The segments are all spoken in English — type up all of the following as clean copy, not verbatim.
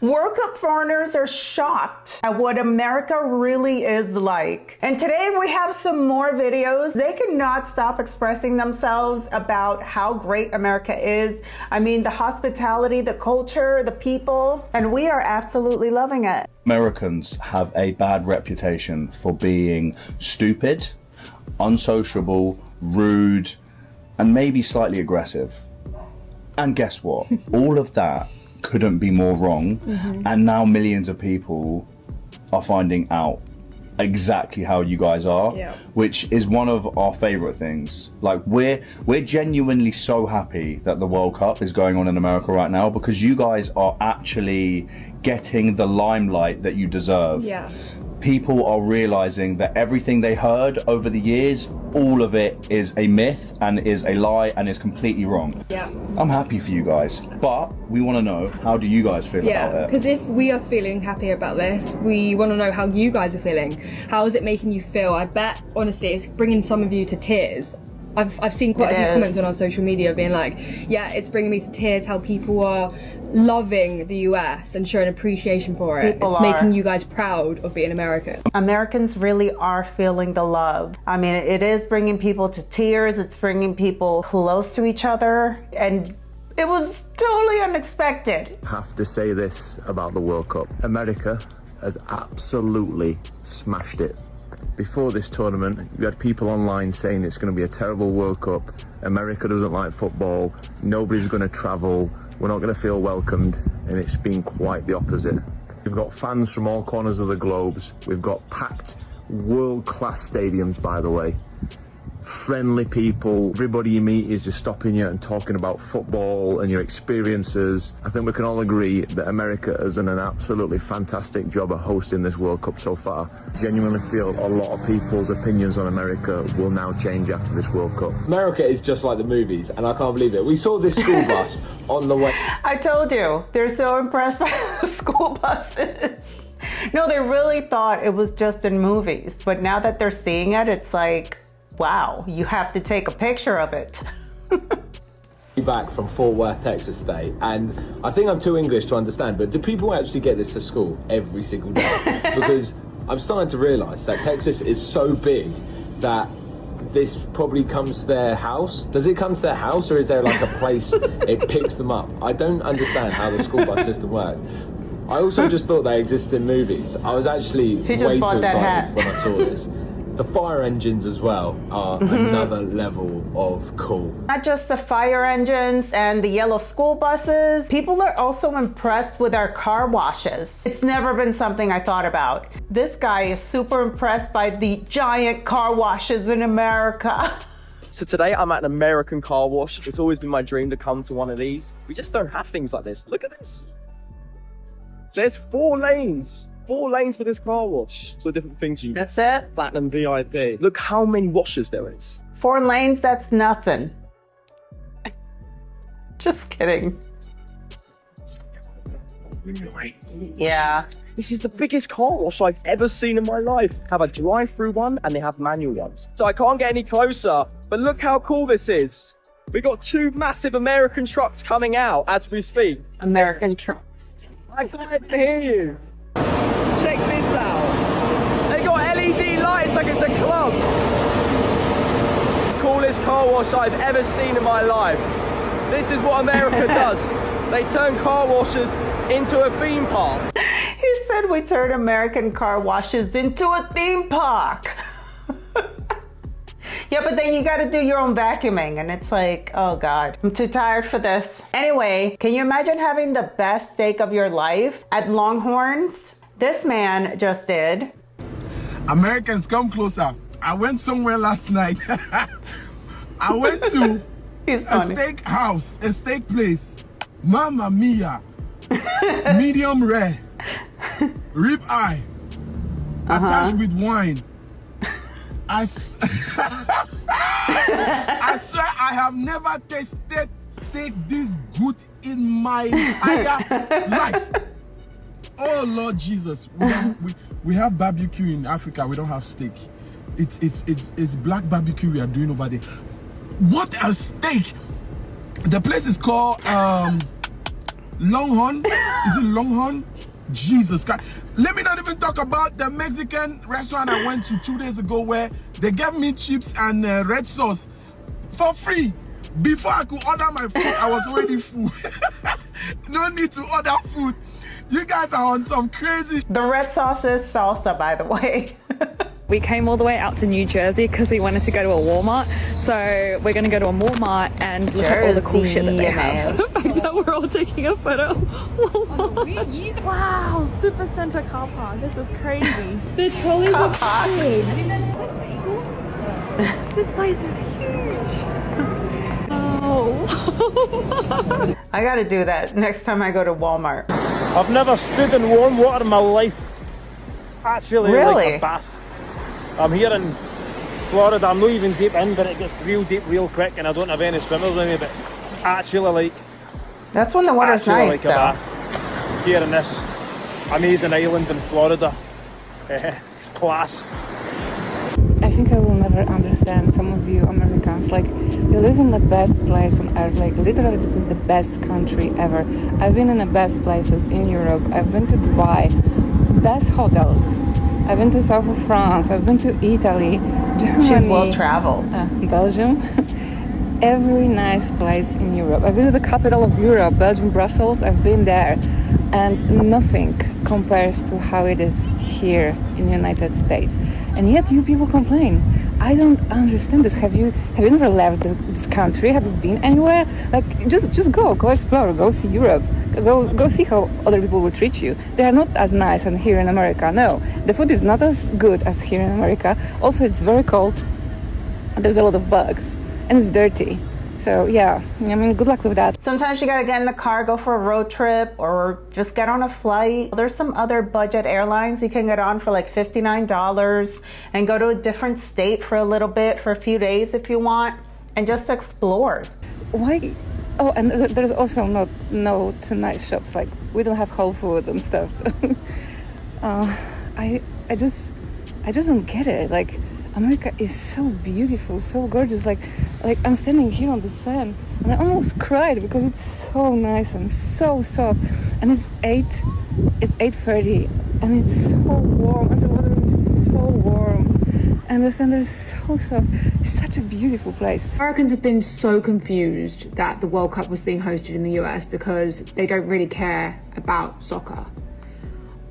World Cup foreigners are shocked at what America really is like. And today we have some more videos. They cannot stop expressing themselves about how great America is. I mean, the hospitality, the culture, the people, and we are absolutely loving it. Americans have a bad reputation for being stupid, unsociable, rude, and maybe slightly aggressive. And guess what? All of that couldn't be more wrong. And now millions of people are finding out exactly how you guys are, which is one of our favorite things. Like we're genuinely so happy that the World Cup is going on in America right now, because you guys are actually getting the limelight that you deserve. People are realizing that everything they heard over the years, all of it is a myth and is a lie and is completely wrong. I'm happy for you guys, but we want to know, how do you guys feel about it? Because if we are feeling happy about this, we want to know how you guys are feeling. How is it making you feel? I bet, honestly, it's bringing some of you to tears. I've seen quite a few comments on our social media being like, yeah, it's bringing me to tears how people are loving the US and showing appreciation for it. It's making you guys proud of being American. Americans really are feeling the love. I mean, it is bringing people to tears. It's bringing people close to each other. And it was totally unexpected. I have to say this about the World Cup. America has absolutely smashed it. Before this tournament, you had people online saying it's going to be a terrible World Cup. America doesn't like football. Nobody's going to travel. We're not going to feel welcomed. And it's been quite the opposite. We've got fans from all corners of the globes. We've got packed world-class stadiums, by the way. Friendly people. Everybody you meet is just stopping you and talking about football and your experiences. I think we can all agree that America has done an absolutely fantastic job of hosting this World Cup so far. Genuinely feel a lot of people's opinions on America will now change after this World Cup. America is just like the movies, and I can't believe it. We saw this school bus on the way. I told you, they're so impressed by the school buses. No, they really thought it was just in movies, but now that they're seeing it, it's like, wow, you have to take a picture of it. Back from Fort Worth, Texas today, and I think I'm too English to understand, but do people actually get this to school every single day? Because I'm starting to realise that Texas is so big that this probably comes to their house. Does it come to their house, or is there like a place it picks them up? I don't understand how the school bus system works. I also just thought they existed in movies. I was actually way too excited when I saw this. The fire engines as well are another level of cool. Not just the fire engines and the yellow school buses. People are also impressed with our car washes. It's never been something I thought about. This guy is super impressed by the giant car washes in America. So today I'm at an American car wash. It's always been my dream to come to one of these. We just don't have things like this. Look at this. There's 4 lanes. 4 lanes for this car wash. So different things you. That's it? Platinum VIP. Look how many washes there is. 4 lanes, that's nothing. Just kidding. Yeah. This is the biggest car wash I've ever seen in my life. Have a drive-through one and they have manual ones. So I can't get any closer, but look how cool this is. We got 2 massive American trucks coming out as we speak. American trucks. I can't even hear you. Check this out. They got LED lights like it's a club. Coolest car wash I've ever seen in my life. This is what America does. They turn car washes into a theme park. He said we turn American car washes into a theme park. Yeah, but then you got to do your own vacuuming, and it's like, oh God, I'm too tired for this. Anyway, can you imagine having the best steak of your life at Longhorns? This man just did. Americans, come closer. I went somewhere last night. I went to a steak house, a steak place. Mamma mia. Medium rare. Rib eye. Attached with wine. I swear I have never tasted steak this good in my entire life. Oh Lord Jesus, we have barbecue in Africa. We don't have steak. It's black barbecue we are doing over there. What a steak! The place is called Longhorn. Is it Longhorn? Jesus Christ. Let me not even talk about the Mexican restaurant I went to 2 days ago where they gave me chips and red sauce for free. Before I could order my food, I was already full. No need to order food. You guys are on some crazy. The red sauce is salsa, by the way. We came all the way out to New Jersey because we wanted to go to a Walmart. So we're going to go to a Walmart and look at all the cool shit that they have. We're all taking a photo. Wow, super center car park. This is crazy. The trolleys are big. This place is huge. Oh. I gotta do that next time I go to Walmart. I've never stood in warm water in my life. It's actually like a bath. I'm here in Florida, I'm not even deep in, but it gets real deep real quick and I don't have any swimmers in me, but actually like... That's when the water's nice, like a bath here in this amazing island in Florida. It's class. I think I will never understand some of you Americans. Like, you live in the best place on earth. Like, literally, this is the best country ever. I've been in the best places in Europe. I've been to Dubai, best hotels. I've been to south of France. I've been to Italy, Germany. She's well traveled. Belgium. Every nice place in Europe. I've been to the capital of Europe, Belgium, Brussels. I've been there, and nothing compares to how it is here in the United States. And yet you people complain. I don't understand this. Have you never left this country? Have you been anywhere? Like, just go explore, go see Europe, go see how other people will treat you. They are not as nice as here in America. No, the food is not as good as here in America. Also, it's very cold. There's a lot of bugs, and it's dirty. So yeah, I mean, good luck with that. Sometimes you gotta get in the car, go for a road trip, or just get on a flight. There's some other budget airlines you can get on for like $59 and go to a different state for a little bit, for a few days if you want, and just explore. Why? Oh, and there's also no tonight shops. Like, we don't have Whole Foods and stuff. So, I just don't get it. Like, America is so beautiful, so gorgeous. Like I'm standing here on the sand and I almost cried because it's so nice and so soft. And it's 8:30 and it's so warm and the water is so warm and the sand is so soft. It's such a beautiful place. Americans have been so confused that the World Cup was being hosted in the US because they don't really care about soccer.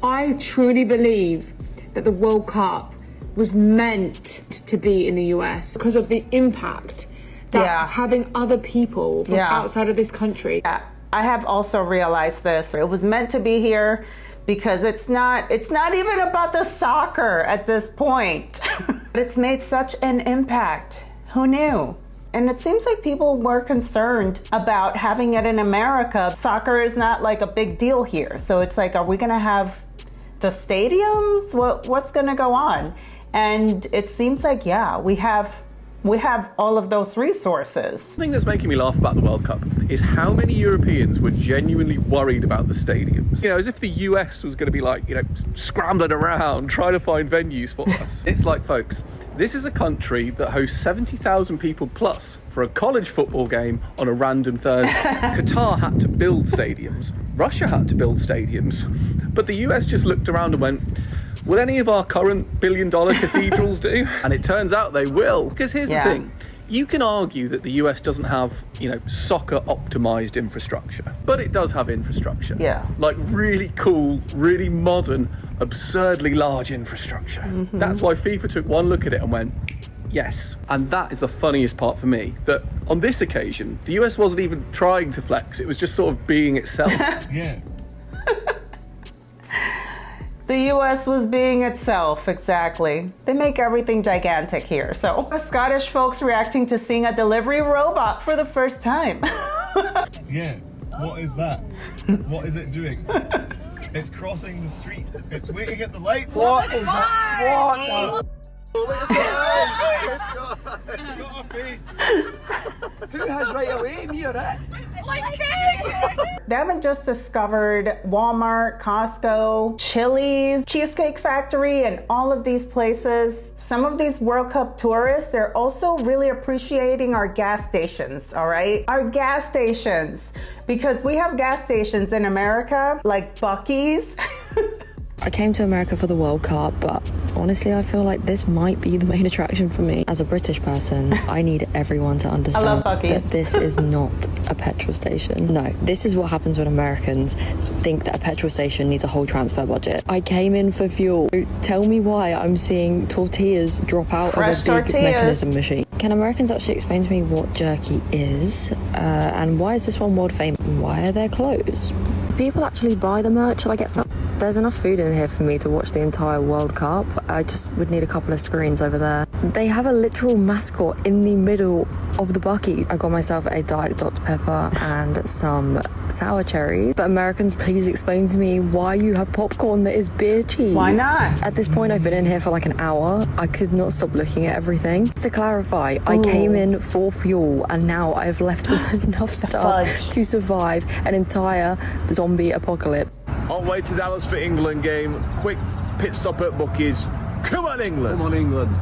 I truly believe that the World Cup was meant to be in the US because of the impact that having other people from outside of this country. Yeah, I have also realized this. It was meant to be here because it's not even about the soccer at this point. It's made such an impact. Who knew? And it seems like people were concerned about having it in America. Soccer is not like a big deal here. So it's like, are we gonna have the stadiums? What's gonna go on? And it seems like, we have all of those resources. The thing that's making me laugh about the World Cup is how many Europeans were genuinely worried about the stadiums. You know, as if the US was going to be like, you know, scrambling around trying to find venues for us. It's like, folks, this is a country that hosts 70,000 people plus for a college football game on a random Thursday. Qatar had to build stadiums. Russia had to build stadiums. But the US just looked around and went, will any of our current billion-dollar cathedrals do? And it turns out they will. Because here's the thing. You can argue that the US doesn't have, you know, soccer-optimized infrastructure. But it does have infrastructure. Yeah. Like really cool, really modern, absurdly large infrastructure. Mm-hmm. That's why FIFA took one look at it and went, yes. And that is the funniest part for me, that on this occasion, the US wasn't even trying to flex. It was just sort of being itself. Yeah. The US was being itself, exactly. They make everything gigantic here. So, Scottish folks reacting to seeing a delivery robot for the first time. Yeah, what is that? What is it doing? It's crossing the street. It's waiting at the lights. What is it? What? It's got a face. Who has right away? Me or it? They haven't just discovered Walmart, Costco, Chili's, Cheesecake Factory, and all of these places. Some of these World Cup tourists, they're also really appreciating our gas stations, all right? Our gas stations. because we have gas stations in America like Buc-ee's. I came to America for the World Cup, but honestly, I feel like this might be the main attraction for me. As a British person, I need everyone to understand that this is not a petrol station. No, this is what happens when Americans think that a petrol station needs a whole transfer budget. I came in for fuel. Tell me why I'm seeing tortillas drop out of a big mechanism machine. Can Americans actually explain to me what jerky is? And why is this one world famous? Why are there clothes? People actually buy the merch? Shall I get some? There's enough food in here for me to watch the entire World Cup. I just would need a couple of screens over there. They have a literal mascot in the middle of the Buc-ee. I got myself a Diet Dr. Pepper and some sour cherries. But Americans, please explain to me why you have popcorn that is beer cheese. Why not? At this point, I've been in here for like an hour. I could not stop looking at everything. Just to clarify, I came in for fuel and now I've left with enough stuff to survive an entire zombie apocalypse. On way to Dallas for England game. Quick pit stop at Buc-ee's. Come on, England! Come on, England.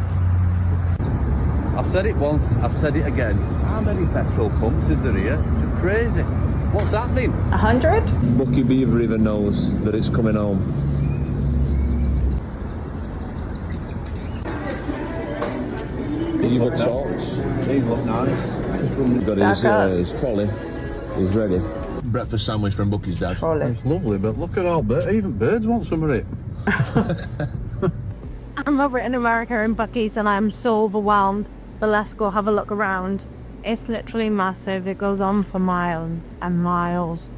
I've said it once, I've said it again. How many petrol pumps is there here? It's crazy. What's happening? 100? Buc-ee Beaver even knows that it's coming home. Beaver talks. These look nice. Got his trolley. He's ready. Breakfast sandwich from Buc-ee's dad. It's lovely, but look at all even birds want some of it. I'm over in America in Buc-ee's and I'm so overwhelmed, but let's go have a look around. It's literally massive. It goes on for miles and miles.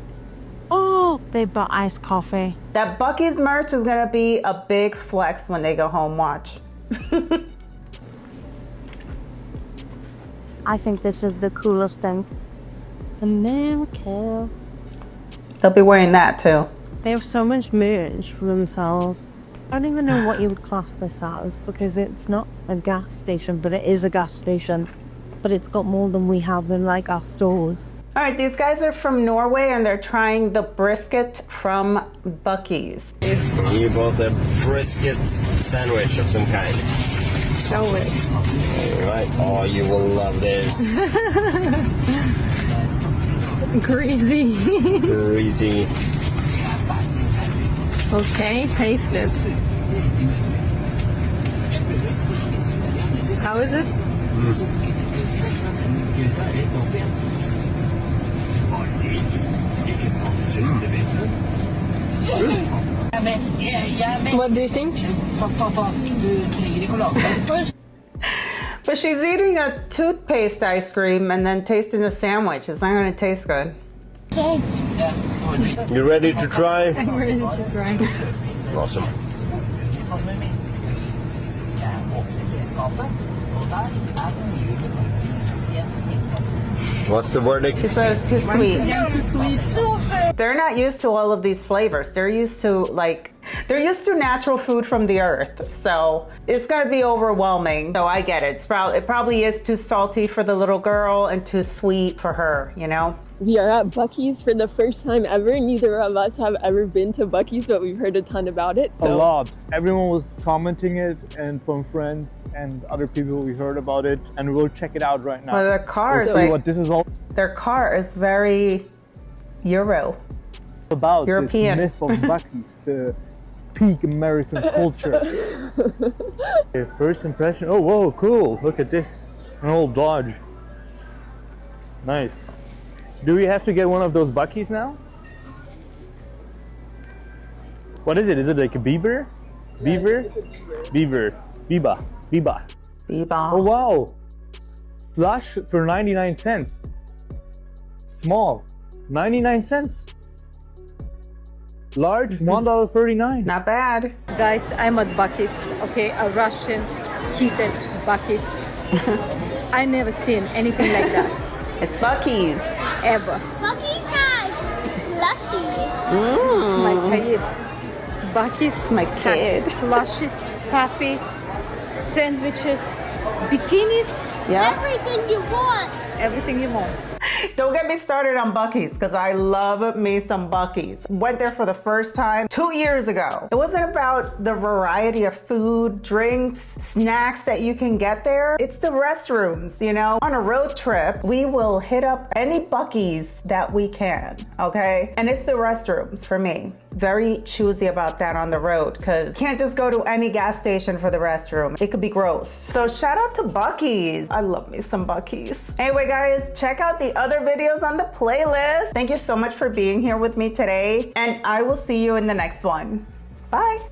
Oh, they've got iced coffee. That Buc-ee's merch is gonna be a big flex when they go home. Watch. I think this is the coolest thing. America. They'll be wearing that too. They have so much merch for themselves. I don't even know what you would class this as because it's not a gas station, but it is a gas station. But it's got more than we have in like our stores. All right, these guys are from Norway and they're trying the brisket from Buc-ee's. You bought a brisket sandwich of some kind. Show it. All right. Oh, you will love this. Greasy. Greasy. Okay, taste it. How is it? What do you think? But she's eating a toothpaste ice cream and then tasting the sandwich. It's not gonna taste good. You ready to try? I'm ready to try. Awesome. What's the verdict? She said it's too sweet. Too sweet. They're not used to all of these flavors. They're used to natural food from the earth. So it's gonna be overwhelming. So I get it. It probably is too salty for the little girl and too sweet for her, you know? We are at Buc-ee's for the first time ever. Neither of us have ever been to Buc-ee's, but we've heard a ton about it. A lot. Everyone was commenting it, and from friends and other people we heard about it, and we'll check it out right now. Well, their car is like, what this is all their car is very Euro. About European. This myth of Buc-ee's, the peak American culture. Okay, first impression. Oh, whoa, cool! Look at this, an old Dodge. Nice. Do we have to get one of those Buc-ee's now? What is it? Is it like a beaver? Beaver? Beaver. Biba. Biba. Biba. Oh wow! Slush for 99 cents. Small, 99 cents. Large, $1.39. Not bad. Guys, I'm at Buc-ee's, okay? A Russian heated Buc-ee's. I never seen anything like that. It's Buc-ee's. Ever. Buc-ee's has slushies. It's my kid. Buc-ee's my kid. Slushies, coffee, sandwiches, bikinis. Yeah. Everything you want. Everything you want. Don't get me started on Buc-ee's because I love me some Buc-ee's. Went there for the first time 2 years ago. It wasn't about the variety of food, drinks, snacks that you can get there. It's the restrooms, you know? On a road trip, we will hit up any Buc-ee's that we can, okay? And it's the restrooms for me. Very choosy about that on the road because you can't just go to any gas station for the restroom. It could be gross. So shout out to Buc-ee's. I love me some Buc-ee's. Anyway, guys, check out the other videos on the playlist. Thank you so much for being here with me today, and I will see you in the next one. Bye.